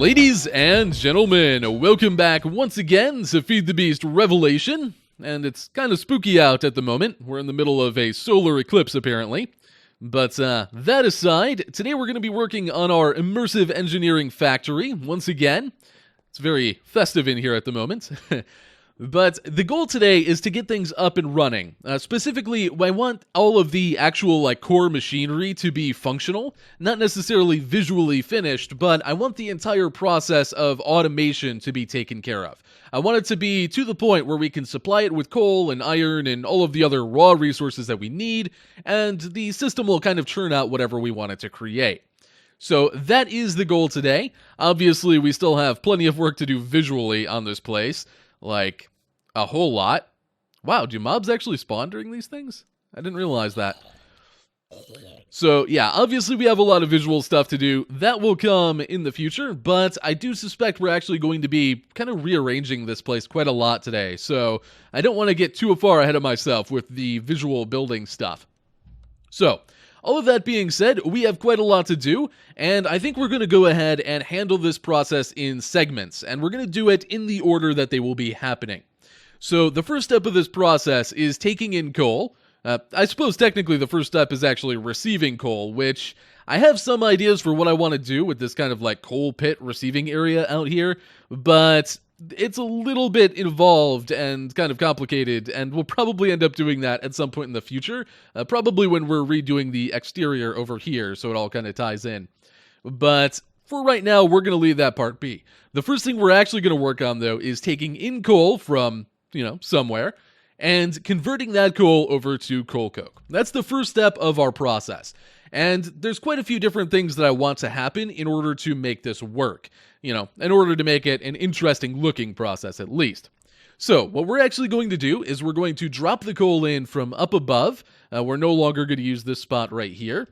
Ladies and gentlemen, welcome back once again to Feed the Beast Revelation. And it's kind of spooky out at the moment. We're in the middle of a solar eclipse, apparently. But that aside, today we're going to be working on our Immersive Engineering factory once again. It's very festive in here at the moment. But the goal today is to get things up and running. Specifically, I want all of the actual core machinery to be functional, not necessarily visually finished, but I want the entire process of automation to be taken care of. I want it to be to the point where we can supply it with coal and iron and all of the other raw resources that we need, and the system will kind of churn out whatever we want it to create. So that is the goal today. Obviously, we still have plenty of work to do visually on this place, like a whole lot. Wow, do mobs actually spawn during these things? I didn't realize that. So yeah, obviously we have a lot of visual stuff to do. That will come in the future, but I do suspect we're actually going to be kind of rearranging this place quite a lot today. So I don't want to get too far ahead of myself with the visual building stuff. So all of that being said, we have quite a lot to do, and I think we're going to go ahead and handle this process in segments, and we're going to do it in the order that they will be happening. So the first step of this process is taking in coal. I suppose technically the first step is actually receiving coal, which I have some ideas for what I want to do with this kind of coal pit receiving area out here, but it's a little bit involved and kind of complicated, and we'll probably end up doing that at some point in the future, probably when we're redoing the exterior over here, so it all kind of ties in. But for right now, we're going to leave that part be. The first thing we're actually going to work on, though, is taking in coal from somewhere, and converting that coal over to coal coke. That's the first step of our process. And there's quite a few different things that I want to happen in order to make this work. In order to make it an interesting looking process at least. So what we're actually going to do is we're going to drop the coal in from up above. We're no longer going to use this spot right here.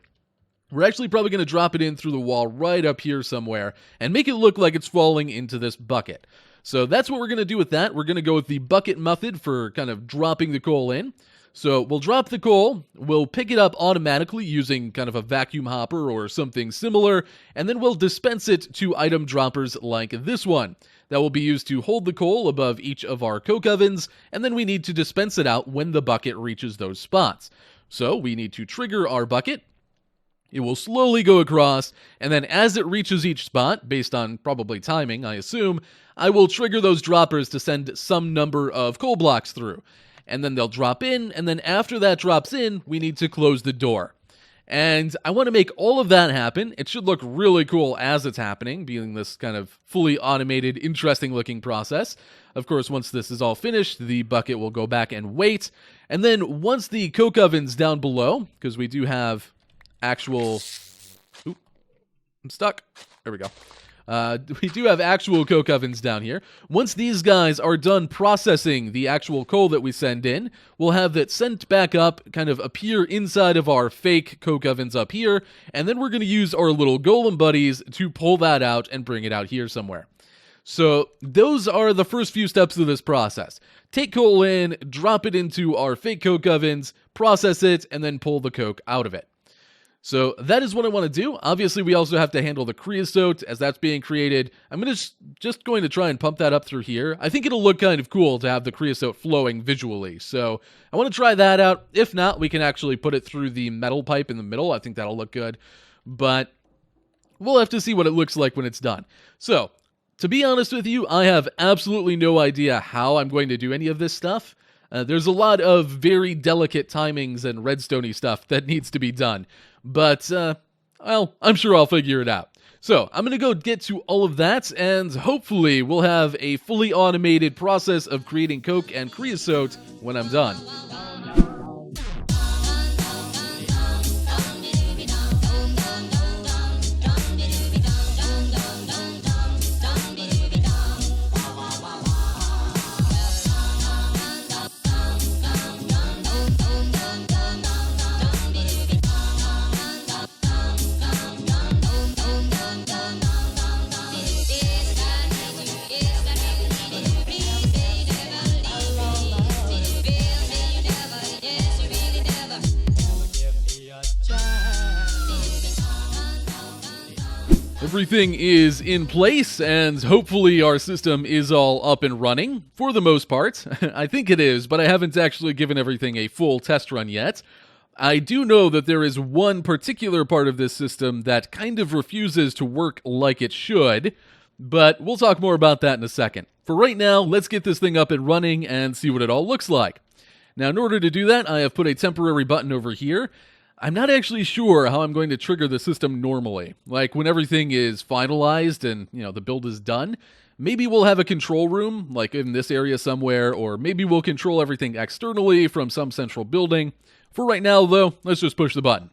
We're actually probably going to drop it in through the wall right up here somewhere and make it look like it's falling into this bucket. So that's what we're going to do with that. We're going to go with the bucket method for kind of dropping the coal in. So we'll drop the coal, we'll pick it up automatically using kind of a vacuum hopper or something similar, and then we'll dispense it to item droppers like this one. That will be used to hold the coal above each of our coke ovens, and then we need to dispense it out when the bucket reaches those spots. So we need to trigger our bucket. It will slowly go across, and then as it reaches each spot, based on probably timing, I assume, I will trigger those droppers to send some number of coal blocks through. And then they'll drop in, and then after that drops in, we need to close the door. And I want to make all of that happen. It should look really cool as it's happening, being this kind of fully automated, interesting looking process. Of course, once this is all finished, the bucket will go back and wait. And then once the coke oven's down below, because we do have actual... Oop, I'm stuck. There we go. We do have actual coke ovens down here. Once these guys are done processing the actual coal that we send in, we'll have that sent back up, kind of appear inside of our fake coke ovens up here, and then we're going to use our little golem buddies to pull that out and bring it out here somewhere. So those are the first few steps of this process. Take coal in, drop it into our fake coke ovens, process it, and then pull the coke out of it. So that is what I want to do. Obviously, we also have to handle the creosote as that's being created. I'm just going to try and pump that up through here. I think it'll look kind of cool to have the creosote flowing visually. So I want to try that out. If not, we can actually put it through the metal pipe in the middle. I think that'll look good. But we'll have to see what it looks like when it's done. So to be honest with you, I have absolutely no idea how I'm going to do any of this stuff. There's a lot of very delicate timings and redstone-y stuff that needs to be done. But, well, I'm sure I'll figure it out. So, I'm going to go get to all of that, and hopefully we'll have a fully automated process of creating coke and creosote when I'm done. Everything is in place, and hopefully our system is all up and running, for the most part. I think it is, but I haven't actually given everything a full test run yet. I do know that there is one particular part of this system that kind of refuses to work like it should, but we'll talk more about that in a second. For right now, let's get this thing up and running and see what it all looks like. Now, in order to do that, I have put a temporary button over here. I'm not actually sure how I'm going to trigger the system normally. Like when everything is finalized and, the build is done, maybe we'll have a control room, like in this area somewhere, or maybe we'll control everything externally from some central building. For right now, though, let's just push the button.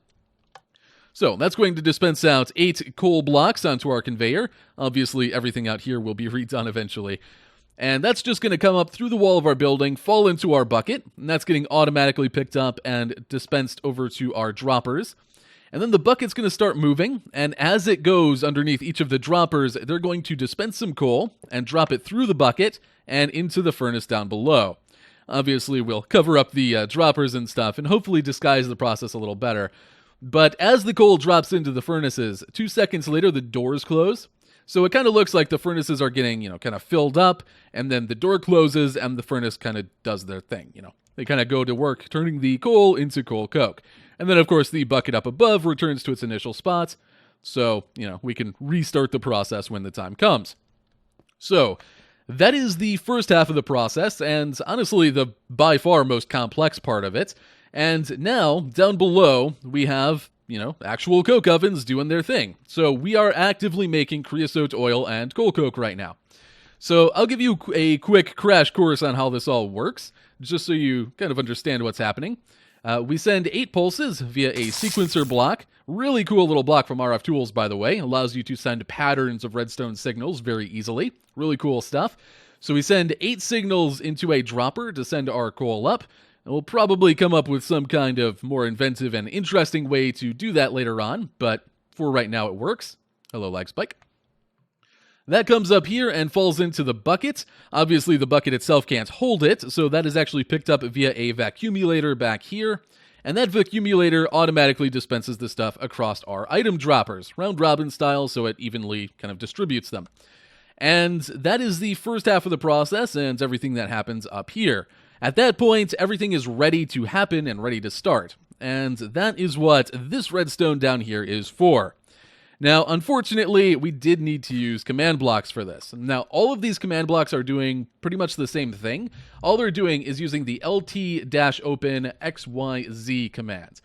So that's going to dispense out 8 coal blocks onto our conveyor. Obviously, everything out here will be redone eventually. And that's just going to come up through the wall of our building, fall into our bucket, and that's getting automatically picked up and dispensed over to our droppers. And then the bucket's going to start moving, and as it goes underneath each of the droppers, they're going to dispense some coal and drop it through the bucket and into the furnace down below. Obviously, we'll cover up the droppers and stuff and hopefully disguise the process a little better. But as the coal drops into the furnaces, 2 seconds later, the doors close. So it kind of looks like the furnaces are getting, kind of filled up, and then the door closes, and the furnace kind of does their thing, They kind of go to work turning the coal into coal coke. And then, of course, the bucket up above returns to its initial spot, so, we can restart the process when the time comes. So, that is the first half of the process, and honestly, the by far most complex part of it. And now, down below, we have actual coke ovens doing their thing. So we are actively making creosote oil and coal coke right now. So I'll give you a quick crash course on how this all works, just so you kind of understand what's happening. We send 8 pulses via a sequencer block. Really cool little block from RF Tools, by the way. Allows you to send patterns of redstone signals very easily. Really cool stuff. So we send 8 signals into a dropper to send our coal up. And we'll probably come up with some kind of more inventive and interesting way to do that later on, but for right now it works. Hello, lag spike. That comes up here and falls into the bucket. Obviously, the bucket itself can't hold it, so that is actually picked up via a vacuumulator back here. And that vacuumulator automatically dispenses the stuff across our item droppers, round-robin style, so it evenly kind of distributes them. And that is the first half of the process and everything that happens up here. At that point, everything is ready to happen and ready to start. And that is what this redstone down here is for. Now, unfortunately, we did need to use command blocks for this. Now, all of these command blocks are doing pretty much the same thing. All they're doing is using the LT-open XYZ command.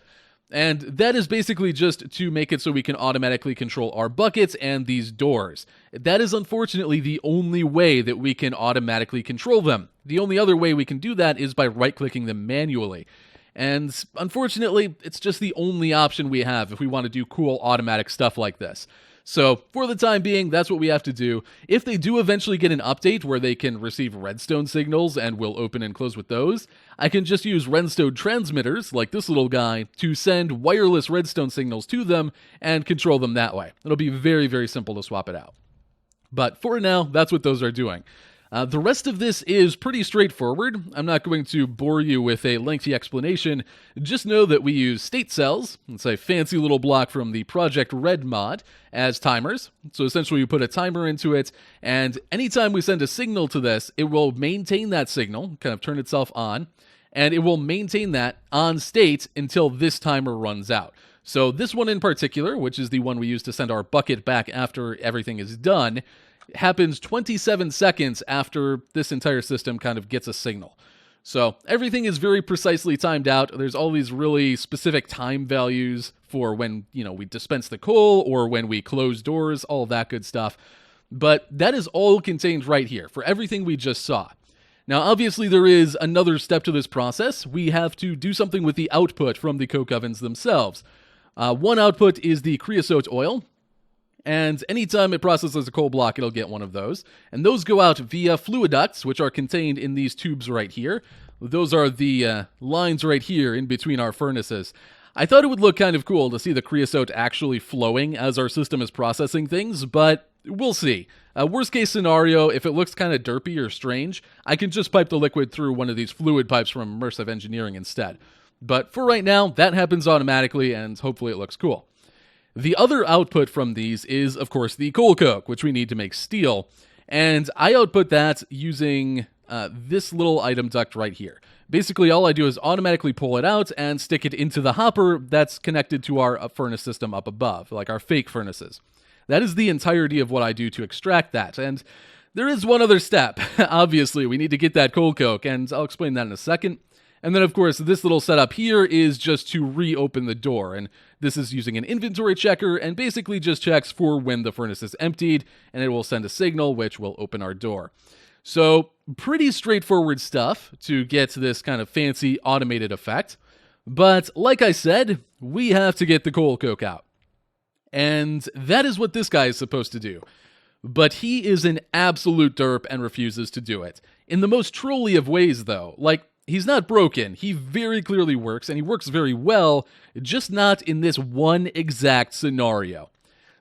And that is basically just to make it so we can automatically control our buckets and these doors. That is unfortunately the only way that we can automatically control them. The only other way we can do that is by right-clicking them manually. And unfortunately, it's just the only option we have if we want to do cool automatic stuff like this. So, for the time being, that's what we have to do. If they do eventually get an update where they can receive redstone signals and will open and close with those, I can just use redstone transmitters, like this little guy, to send wireless redstone signals to them and control them that way. It'll be very, very simple to swap it out. But for now, that's what those are doing. The rest of this is pretty straightforward. I'm not going to bore you with a lengthy explanation. Just know that we use state cells, it's a fancy little block from the Project Red mod, as timers. So essentially we put a timer into it, and anytime we send a signal to this, it will maintain that signal, kind of turn itself on, and it will maintain that on state until this timer runs out. So this one in particular, which is the one we use to send our bucket back after everything is done, happens 27 seconds after this entire system kind of gets a signal. So everything is very precisely timed out. There's all these really specific time values for when, we dispense the coal or when we close doors, all that good stuff. But that is all contained right here for everything we just saw. Now, obviously, there is another step to this process. We have to do something with the output from the coke ovens themselves. One output is the creosote oil. And anytime it processes a coal block, it'll get one of those. And those go out via fluid ducts, which are contained in these tubes right here. Those are the lines right here in between our furnaces. I thought it would look kind of cool to see the creosote actually flowing as our system is processing things, but we'll see. Worst case scenario, if it looks kind of derpy or strange, I can just pipe the liquid through one of these fluid pipes from Immersive Engineering instead. But for right now, that happens automatically, and hopefully it looks cool. The other output from these is, of course, the coal coke, which we need to make steel. And I output that using this little item duct right here. Basically, all I do is automatically pull it out and stick it into the hopper that's connected to our furnace system up above, like our fake furnaces. That is the entirety of what I do to extract that. And there is one other step. Obviously, we need to get that coal coke, and I'll explain that in a second. And then, of course, this little setup here is just to reopen the door, and this is using an inventory checker, and basically just checks for when the furnace is emptied, and it will send a signal, which will open our door. So, pretty straightforward stuff to get this kind of fancy automated effect. But, like I said, we have to get the coal coke out. And that is what this guy is supposed to do. But he is an absolute derp and refuses to do it. In the most trolly of ways, though. Like, he's not broken. He very clearly works, and he works very well, just not in this one exact scenario.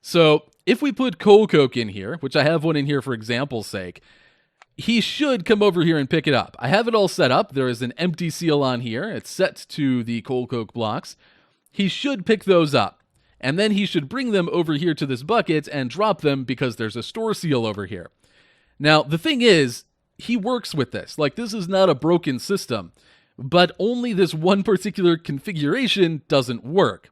So, if we put coal coke in here, which I have one in here for example's sake, he should come over here and pick it up. I have it all set up. There is an empty seal on here. It's set to the coal coke blocks. He should pick those up. And then he should bring them over here to this bucket and drop them because there's a store seal over here. Now, the thing is, he works with this. Like, this is not a broken system, but only this one particular configuration doesn't work.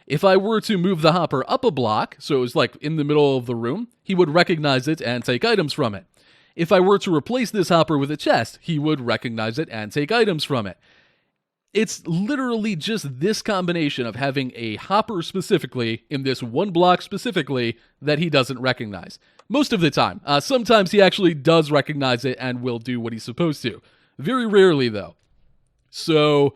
If I were to move the hopper up a block, so it was like in the middle of the room, he would recognize it and take items from it. If I were to replace this hopper with a chest, he would recognize it and take items from it. It's literally just this combination of having a hopper specifically in this one block specifically that he doesn't recognize. Most of the time. Sometimes he actually does recognize it and will do what he's supposed to. Very rarely, though. So,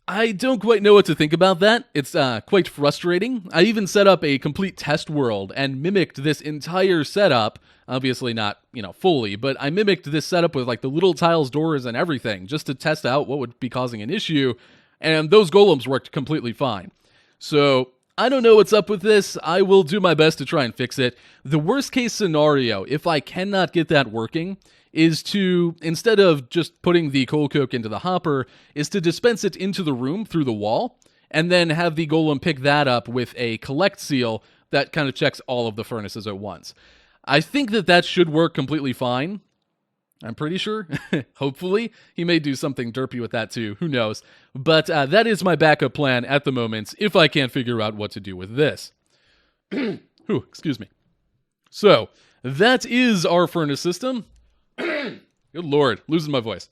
I don't quite know what to think about that. It's quite frustrating. I even set up a complete test world and mimicked this entire setup. Obviously not, fully, but I mimicked this setup with like the little tiles, doors, and everything just to test out what would be causing an issue, and those golems worked completely fine. So, I don't know what's up with this. I will do my best to try and fix it. The worst case scenario, if I cannot get that working, is to, instead of just putting the coal coke into the hopper, is to dispense it into the room through the wall, and then have the golem pick that up with a collect seal that kind of checks all of the furnaces at once. I think that should work completely fine. I'm pretty sure. Hopefully. He may do something derpy with that too. Who knows? But that is my backup plan at the moment if I can't figure out what to do with this. Excuse me. So, that is our furnace system. Good lord, losing my voice.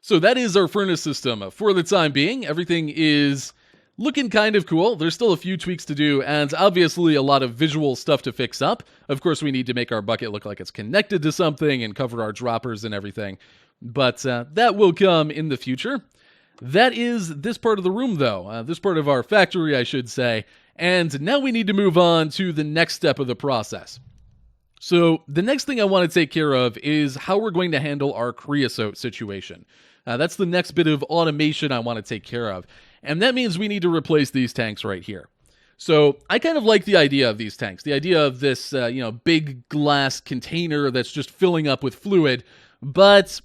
So that is our furnace system. For the time being, everything is looking kind of cool. There's still a few tweaks to do, and obviously a lot of visual stuff to fix up. Of course, we need to make our bucket look like it's connected to something and cover our droppers and everything. But that will come in the future. That is this part of the room, though. This part of our factory, I should say. And now we need to move on to the next step of the process. So the next thing I want to take care of is how we're going to handle our creosote situation. That's the next bit of automation I want to take care of. And that means we need to replace these tanks right here. So I kind of like the idea of these tanks. The idea of this, big glass container that's just filling up with fluid. But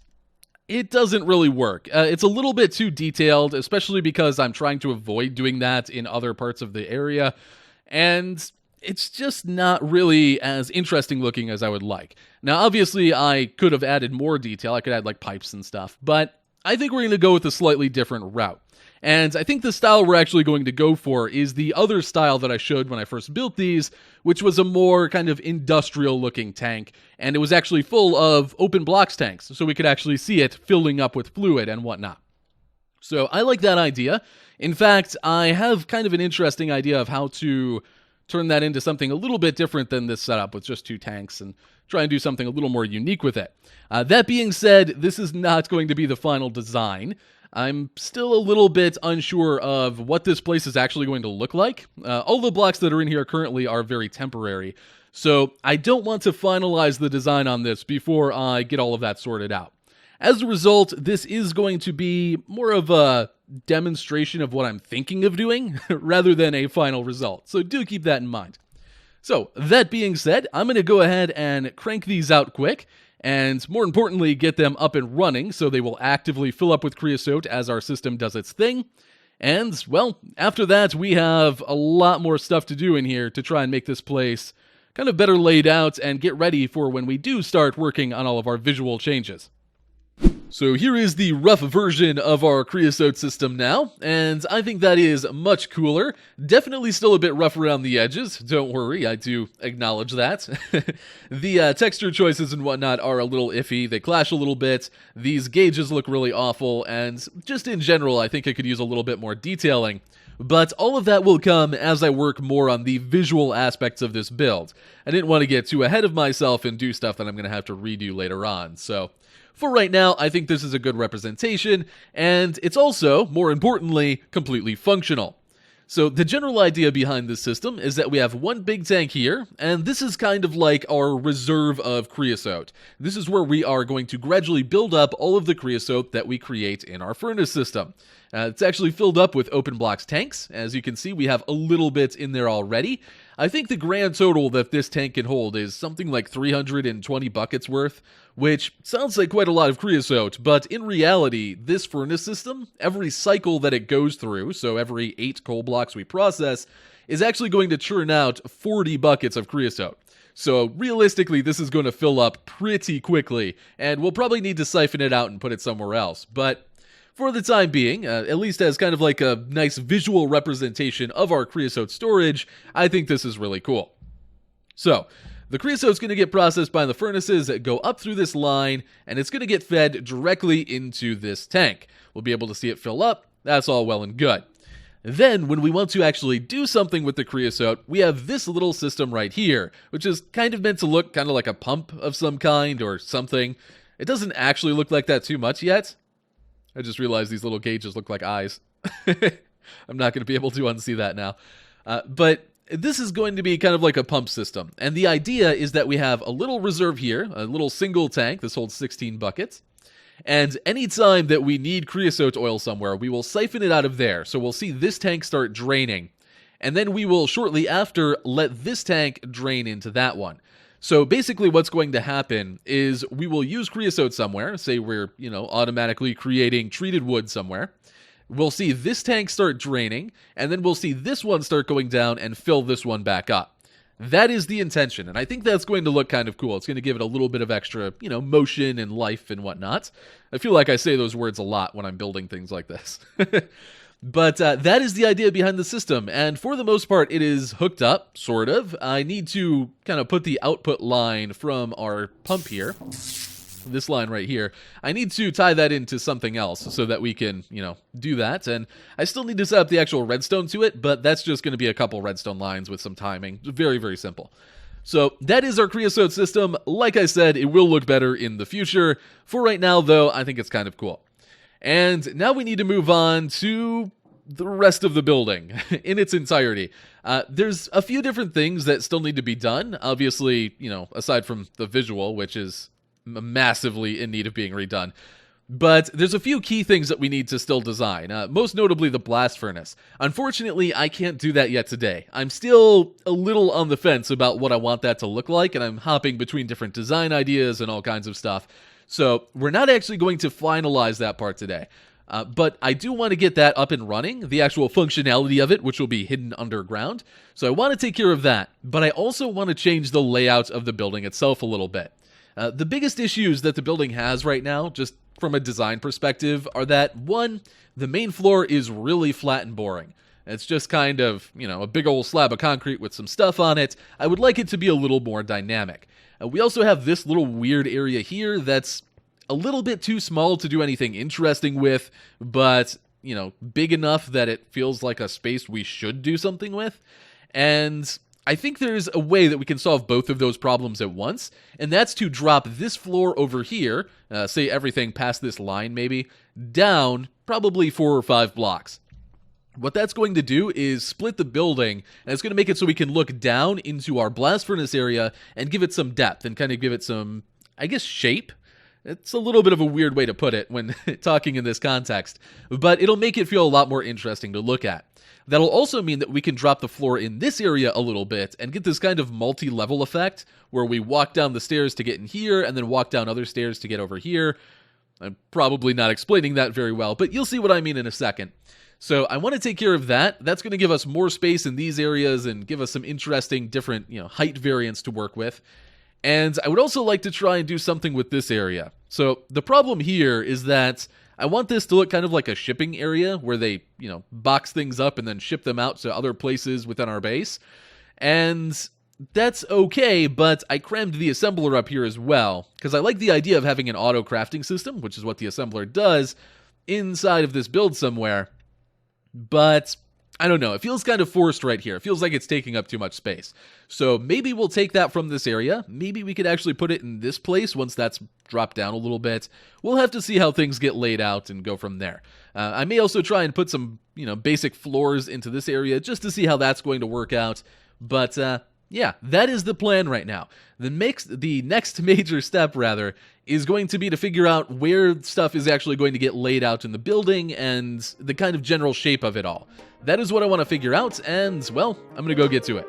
it doesn't really work. It's a little bit too detailed, especially because I'm trying to avoid doing that in other parts of the area. And it's just not really as interesting looking as I would like. Now, obviously, I could have added more detail. I could add like pipes and stuff. But I think we're going to go with a slightly different route. And I think the style we're actually going to go for is the other style that I showed when I first built these, which was a more kind of industrial-looking tank, and it was actually full of open blocks tanks, so we could actually see it filling up with fluid and whatnot. So I like that idea. In fact, I have kind of an interesting idea of how to turn that into something a little bit different than this setup with just two tanks and try and do something a little more unique with it. That being said, this is not going to be the final design. I'm still a little bit unsure of what this place is actually going to look like. All the blocks that are in here currently are very temporary, so I don't want to finalize the design on this before I get all of that sorted out. As a result, this is going to be more of a demonstration of what I'm thinking of doing, rather than a final result, so do keep that in mind. So, that being said, I'm going to go ahead and crank these out quick, and more importantly, get them up and running so they will actively fill up with creosote as our system does its thing. And, well, after that, we have a lot more stuff to do in here to try and make this place kind of better laid out and get ready for when we do start working on all of our visual changes. So here is the rough version of our Creosote system now, and I think that is much cooler. Definitely still a bit rough around the edges, don't worry, I do acknowledge that. The texture choices and whatnot are a little iffy, they clash a little bit, these gauges look really awful, and just in general I think I could use a little bit more detailing. But all of that will come as I work more on the visual aspects of this build. I didn't want to get too ahead of myself and do stuff that I'm going to have to redo later on, so for right now, I think this is a good representation, and it's also, more importantly, completely functional. So the general idea behind this system is that we have one big tank here, and this is kind of like our reserve of creosote. This is where we are going to gradually build up all of the creosote that we create in our furnace system. It's actually filled up with open blocks tanks. As you can see, we have a little bit in there already. I think the grand total that this tank can hold is something like 320 buckets worth, which sounds like quite a lot of creosote, but in reality, this furnace system, every cycle that it goes through, so every 8 coal blocks we process, is actually going to churn out 40 buckets of creosote. So realistically, this is going to fill up pretty quickly, and we'll probably need to siphon it out and put it somewhere else, but for the time being, at least as kind of like a nice visual representation of our creosote storage, I think this is really cool. So, the creosote's going to get processed by the furnaces that go up through this line, and it's going to get fed directly into this tank. We'll be able to see it fill up, that's all well and good. Then, when we want to actually do something with the creosote, we have this little system right here, which is kind of meant to look kind of like a pump of some kind or something. It doesn't actually look like that too much yet. I just realized these little gauges look like eyes. I'm not going to be able to unsee that now. But this is going to be kind of like a pump system. And the idea is that we have a little reserve here, a little single tank. This holds 16 buckets. And anytime that we need creosote oil somewhere, we will siphon it out of there. So we'll see this tank start draining. And then we will shortly after let this tank drain into that one. So basically what's going to happen is we will use creosote somewhere, say we're, automatically creating treated wood somewhere. We'll see this tank start draining, and then we'll see this one start going down and fill this one back up. That is the intention, and I think that's going to look kind of cool. It's going to give it a little bit of extra, motion and life and whatnot. I feel like I say those words a lot when I'm building things like this. But that is the idea behind the system, and for the most part, it is hooked up, sort of. I need to kind of put the output line from our pump here, this line right here. I need to tie that into something else so that we can, do that, and I still need to set up the actual redstone to it, but that's just going to be a couple redstone lines with some timing. Very, very simple. So that is our creosote system. Like I said, it will look better in the future. For right now, though, I think it's kind of cool. And now we need to move on to the rest of the building in its entirety. There's a few different things that still need to be done. Obviously, aside from the visual, which is massively in need of being redone. But there's a few key things that we need to still design, most notably the blast furnace. Unfortunately, I can't do that yet today. I'm still a little on the fence about what I want that to look like, and I'm hopping between different design ideas and all kinds of stuff. So we're not actually going to finalize that part today. But I do want to get that up and running, the actual functionality of it, which will be hidden underground. So I want to take care of that, but I also want to change the layout of the building itself a little bit. The biggest issues that the building has right now, just from a design perspective, are that, one, the main floor is really flat and boring. It's just kind of, a big old slab of concrete with some stuff on it. I would like it to be a little more dynamic. We also have this little weird area here that's a little bit too small to do anything interesting with, but, big enough that it feels like a space we should do something with. And I think there's a way that we can solve both of those problems at once, and that's to drop this floor over here, say everything past this line maybe, down probably 4 or 5 blocks. What that's going to do is split the building, and it's going to make it so we can look down into our blast furnace area and give it some depth and kind of give it some, shape. It's a little bit of a weird way to put it when talking in this context, but it'll make it feel a lot more interesting to look at. That'll also mean that we can drop the floor in this area a little bit and get this kind of multi-level effect where we walk down the stairs to get in here and then walk down other stairs to get over here. I'm probably not explaining that very well, but you'll see what I mean in a second. So I want to take care of that. That's going to give us more space in these areas and give us some interesting different, height variants to work with. And I would also like to try and do something with this area. So the problem here is that I want this to look kind of like a shipping area where they, box things up and then ship them out to other places within our base. And that's okay, but I crammed the assembler up here as well, because I like the idea of having an auto crafting system, which is what the assembler does, inside of this build somewhere. But I don't know, it feels kind of forced right here. It feels like it's taking up too much space. So maybe we'll take that from this area. Maybe we could actually put it in this place once that's dropped down a little bit. We'll have to see how things get laid out and go from there. I may also try and put some, basic floors into this area just to see how that's going to work out. But yeah, that is the plan right now. The next major step, is going to be to figure out where stuff is actually going to get laid out in the building and the kind of general shape of it all. That is what I want to figure out, and, well, I'm going to go get to it.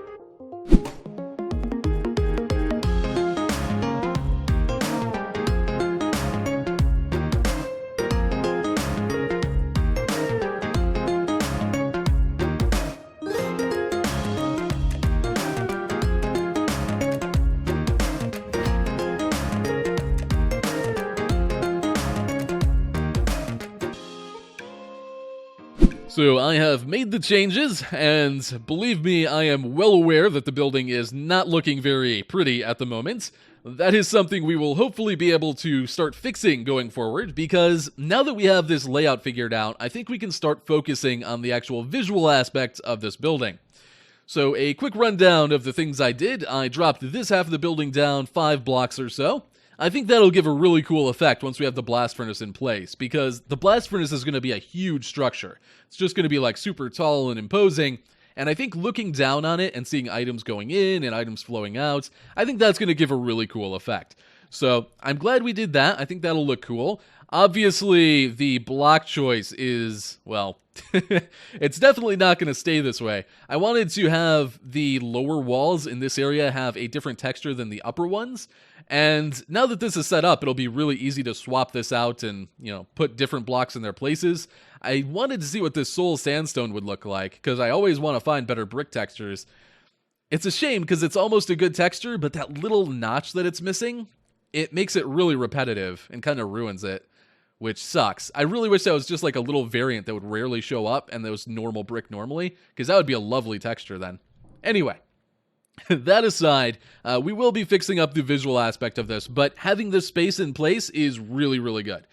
So I have made the changes, and believe me, I am well aware that the building is not looking very pretty at the moment. That is something we will hopefully be able to start fixing going forward, because now that we have this layout figured out, I think we can start focusing on the actual visual aspects of this building. So a quick rundown of the things I did. I dropped this half of the building down 5 blocks or so. I think that'll give a really cool effect once we have the blast furnace in place, because the blast furnace is going to be a huge structure. It's just going to be like super tall and imposing, and I think looking down on it and seeing items going in and items flowing out, I think that's going to give a really cool effect. So I'm glad we did that. I think that'll look cool. Obviously, the block choice is, well, it's definitely not going to stay this way. I wanted to have the lower walls in this area have a different texture than the upper ones. And now that this is set up, it'll be really easy to swap this out and, put different blocks in their places. I wanted to see what this soul sandstone would look like, because I always want to find better brick textures. It's a shame because it's almost a good texture, but that little notch that it's missing, it makes it really repetitive and kind of ruins it, which sucks. I really wish that was just like a little variant that would rarely show up and that was normal brick normally, because that would be a lovely texture then. Anyway. That aside, we will be fixing up the visual aspect of this, but having this space in place is really, really good.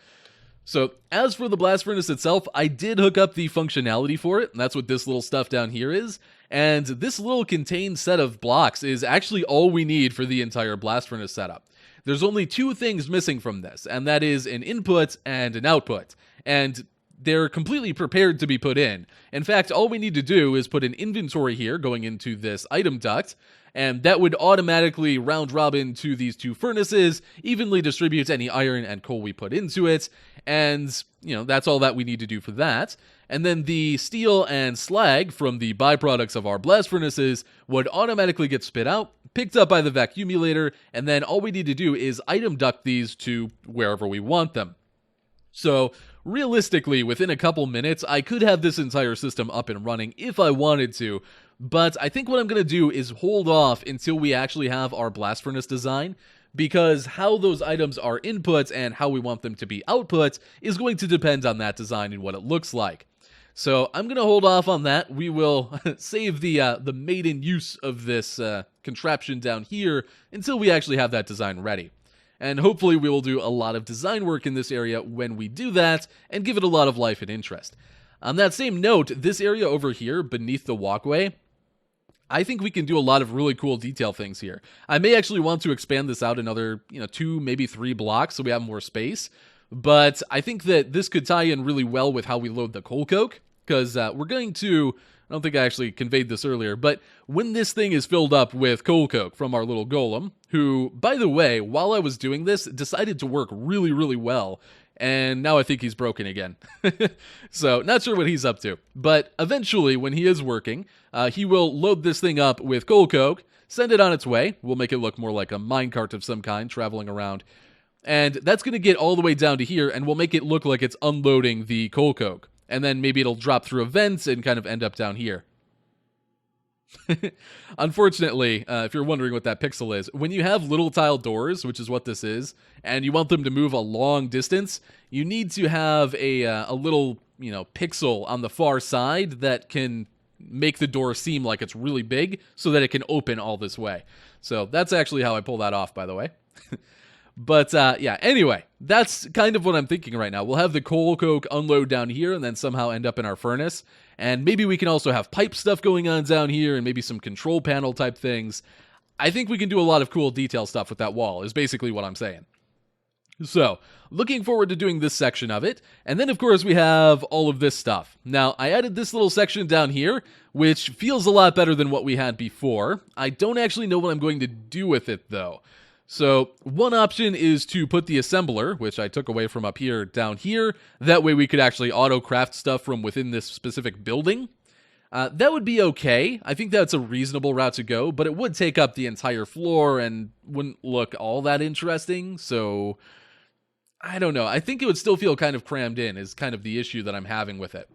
So, as for the blast furnace itself, I did hook up the functionality for it, and that's what this little stuff down here is. And this little contained set of blocks is actually all we need for the entire blast furnace setup. There's only 2 things missing from this, and that is an input and an output. And they're completely prepared to be put in. In fact, all we need to do is put an inventory here going into this item duct, and that would automatically round robin to these 2 furnaces, evenly distribute any iron and coal we put into it, and, that's all that we need to do for that. And then the steel and slag from the byproducts of our blast furnaces would automatically get spit out, picked up by the vacuumulator, and then all we need to do is item duct these to wherever we want them. So, realistically, within a couple minutes, I could have this entire system up and running if I wanted to, but I think what I'm going to do is hold off until we actually have our blast furnace design, because how those items are inputs and how we want them to be outputs is going to depend on that design and what it looks like. So I'm going to hold off on that. We will save the maiden use of this contraption down here until we actually have that design ready. And hopefully we will do a lot of design work in this area when we do that, and give it a lot of life and interest. On that same note, this area over here, beneath the walkway, I think we can do a lot of really cool detail things here. I may actually want to expand this out another, 2, maybe 3 blocks so we have more space. But I think that this could tie in really well with how we load the coal coke, because we're going to... I don't think I actually conveyed this earlier, but when this thing is filled up with coal coke from our little golem, who, by the way, while I was doing this, decided to work really, really well, and now I think he's broken again. So, not sure what he's up to. But eventually, when he is working, he will load this thing up with coal coke, send it on its way. We'll make it look more like a minecart of some kind traveling around. And that's going to get all the way down to here, and we'll make it look like it's unloading the coal coke. and then maybe it'll drop through a vent and kind of end up down here. Unfortunately, if you're wondering what that pixel is, when you have little tile doors, which is what this is, and you want them to move a long distance, you need to have a little, pixel on the far side that can make the door seem like it's really big so that it can open all this way. So that's actually how I pull that off, by the way. But yeah, anyway, that's kind of what I'm thinking right now. We'll have the coal coke unload down here and then somehow end up in our furnace. And maybe we can also have pipe stuff going on down here and maybe some control panel type things. I think we can do a lot of cool detail stuff with that wall, is basically what I'm saying. So, looking forward to doing this section of it. And then, of course, we have all of this stuff. Now, I added this little section down here, which feels a lot better than what we had before. I don't actually know what I'm going to do with it, though. So, one option is to put the assembler, which I took away from up here, down here. That way we could actually auto-craft stuff from within this specific building. That would be okay. I think that's a reasonable route to go, but it would take up the entire floor and wouldn't look all that interesting, so I don't know. I think it would still feel kind of crammed in, is kind of the issue that I'm having with it.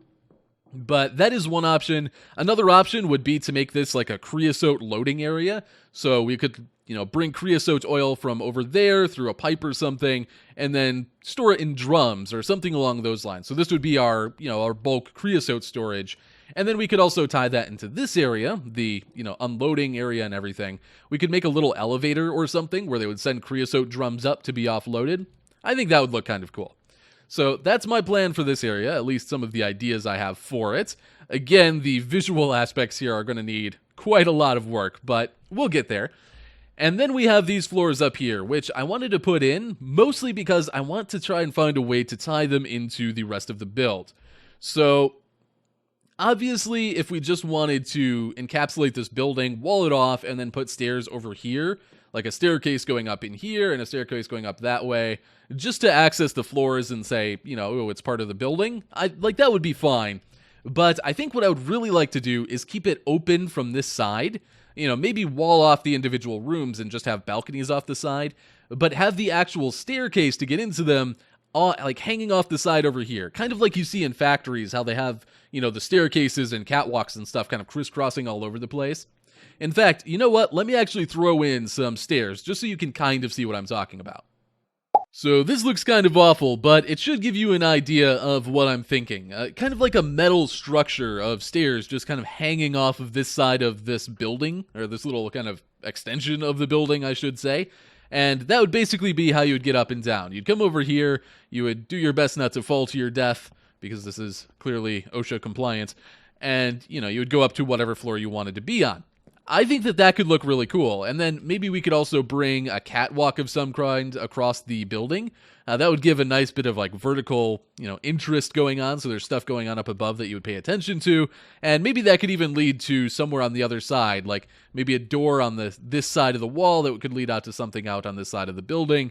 But that is one option. Another option would be to make this like a creosote loading area. So we could, bring creosote oil from over there through a pipe or something, and then store it in drums or something along those lines. So this would be our, our bulk creosote storage. And then we could also tie that into this area, the, unloading area and everything. We could make a little elevator or something where they would send creosote drums up to be offloaded. I think that would look kind of cool. So that's my plan for this area, at least some of the ideas I have for it. Again, the visual aspects here are going to need quite a lot of work, but we'll get there. And then we have these floors up here, which I wanted to put in, mostly because I want to try and find a way to tie them into the rest of the build. So, obviously, if we just wanted to encapsulate this building, wall it off, and then put stairs over here, like a staircase going up in here and a staircase going up that way, just to access the floors and say, oh, it's part of the building, that would be fine. But I think what I would really like to do is keep it open from this side, maybe wall off the individual rooms and just have balconies off the side, but have the actual staircase to get into them hanging off the side over here, kind of like you see in factories, how they have, the staircases and catwalks and stuff kind of crisscrossing all over the place. In fact, you know what? Let me actually throw in some stairs, just so you can kind of see what I'm talking about. So this looks kind of awful, but it should give you an idea of what I'm thinking. Kind of like a metal structure of stairs just kind of hanging off of this side of this building, or this little kind of extension of the building, I should say. And that would basically be how you would get up and down. You'd come over here, you would do your best not to fall to your death, because this is clearly OSHA compliant, and, you would go up to whatever floor you wanted to be on. I think that could look really cool, and then maybe we could also bring a catwalk of some kind across the building. That would give a nice bit of vertical, interest going on, so there's stuff going on up above that you would pay attention to, and maybe that could even lead to somewhere on the other side, like maybe a door on this side of the wall that could lead out to something out on this side of the building.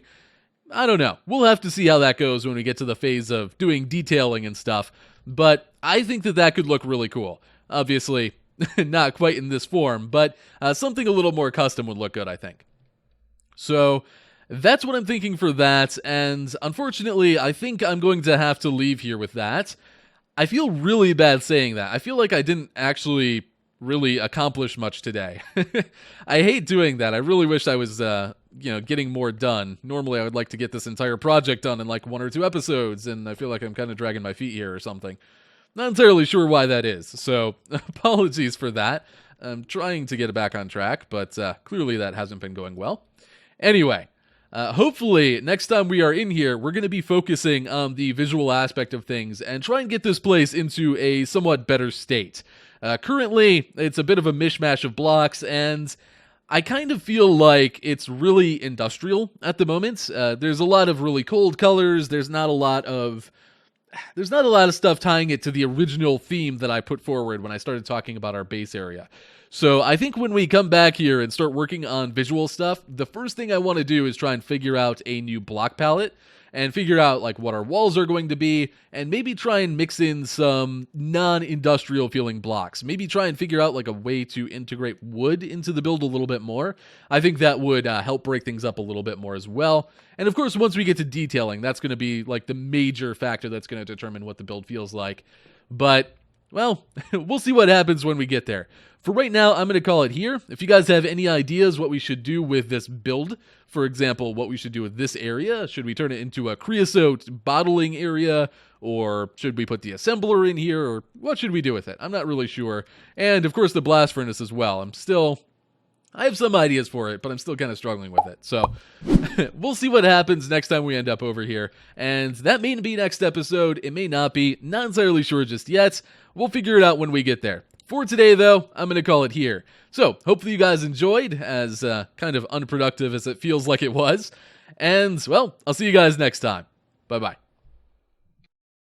I don't know. We'll have to see how that goes when we get to the phase of doing detailing and stuff, but I think that could look really cool. Obviously, not quite in this form, but something a little more custom would look good, I think. So that's what I'm thinking for that, and unfortunately, I think I'm going to have to leave here with that. I feel really bad saying that. I feel like I didn't actually really accomplish much today. I hate doing that. I really wish I was, getting more done. Normally, I would like to get this entire project done in 1 or 2 episodes, and I feel like I'm kind of dragging my feet here or something. Not entirely sure why that is, so apologies for that. I'm trying to get it back on track, but clearly that hasn't been going well. Anyway, hopefully next time we are in here, we're going to be focusing on the visual aspect of things and try and get this place into a somewhat better state. Currently, it's a bit of a mishmash of blocks, and I kind of feel like it's really industrial at the moment. There's a lot of really cold colors. There's not a lot of stuff tying it to the original theme that I put forward when I started talking about our base area. So I think when we come back here and start working on visual stuff, the first thing I want to do is try and figure out a new block palette and figure out what our walls are going to be, and maybe try and mix in some non-industrial feeling blocks. Maybe try and figure out a way to integrate wood into the build a little bit more. I think that would help break things up a little bit more as well. And of course, once we get to detailing, that's going to be the major factor that's going to determine what the build feels like. But, well, we'll see what happens when we get there. For right now, I'm going to call it here. If you guys have any ideas what we should do with this build, for example, what we should do with this area, should we turn it into a creosote bottling area, or should we put the assembler in here, or what should we do with it? I'm not really sure. And, of course, the blast furnace as well. I have some ideas for it, but I'm still kind of struggling with it. So, we'll see what happens next time we end up over here. And that may be next episode. It may not be. Not entirely sure just yet. We'll figure it out when we get there. For today, though, I'm going to call it here. So, hopefully you guys enjoyed, as kind of unproductive as it feels like it was. And, well, I'll see you guys next time. Bye-bye.